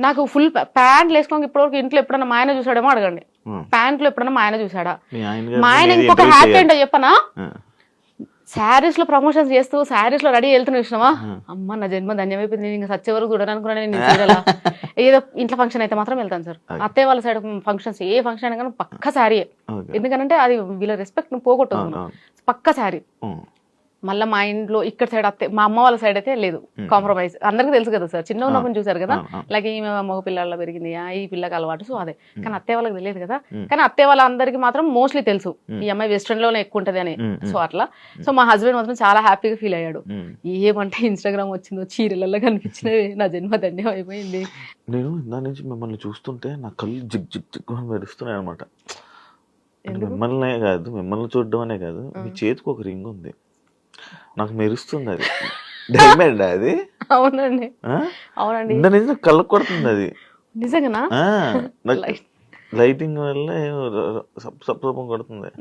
నాకు ఫుల్ ప్యాంట్లు వేసుకోక ఇప్పటివరకు ఇంట్లో ఎప్పుడన్నా మా ఆయన చూసాడేమో అడగండి. ప్యాంట్లు ఎప్పుడన్నా మా ఆయన చూసాడా? మా ఆయన ఇంకొక హ్యాపీ ఏంటో చెప్పనా, శారీస్ లో ప్రమోషన్స్ చేస్తూ శారీస్ లో రెడీ వెళ్తున్నా చూసినావా, అమ్మ నా జన్మ ధన్యమైపోయింది, నేను ఇంకా సచ్చే వరకు చూడాలనుకున్నా నేను చీరలా. ఏదో ఇంట్లో ఫంక్షన్ అయితే మాత్రం వెళ్తాను సార్. అత్తయ్య వాళ్ళ సైడ్ ఫంక్షన్స్ ఏ ఫంక్షన్ అయినా కానీ పక్క శారీయే, ఎందుకంటే అది వీళ్ళ రెస్పెక్ట్ పోగొట్టదు, పక్క శారీ. మళ్ళీ మా ఇంట్లో ఇక్కడ సైడ్ అత్తే మా అమ్మ వాళ్ళ సైడ్ అయితే లేదు కాంప్రమైజ్. అందరికీ తెలుసు కదా సార్, చిన్న ఉన్నప్పుడు చూసారు కదా, అలాగే ఈమె మగ పిల్లల్లో పెరిగింది, ఈ పిల్లకి అలవాటు, సో అదే. కానీ అత్తే వాళ్ళకి తెలియదు కదా, కానీ అత్తే వాళ్ళందరికీ మాత్రం మోస్ట్లీ తెలుసు ఈ అమ్మాయి వెస్ట్రన్ లోనే ఎక్కువ ఉంటది అని. సో అట్లా. సో మా హస్బెండ్ మాత్రం చాలా హ్యాపీగా ఫీల్ అయ్యాడు. ఏమంటే ఇన్స్టాగ్రామ్ వచ్చిందో చీరలలో కనిపించినవి, నా జన్మ ధన్యం అయిపోయింది. నేను ఇందా నుంచి మిమ్మల్ని చూస్తుంటే నా కళ్ళు జిగ్ జిగ్ జిగ్ అని మెరుస్తున్నాయి అనమాట. మిమ్మల్నే కాదు, మిమ్మల్ని చూడడం అనే కాదు, మీ చేతికి ఒక రింగ్ ఉంది, నాకు మెరుస్తుంది. అది డైమండ్ అది? అవునండి, అవునండి, నిజం కళ్ళకు కొడుతుంది అది. నిజంగానా? లైటింగ్ వల్ల సప్సపం కొడుతుంది.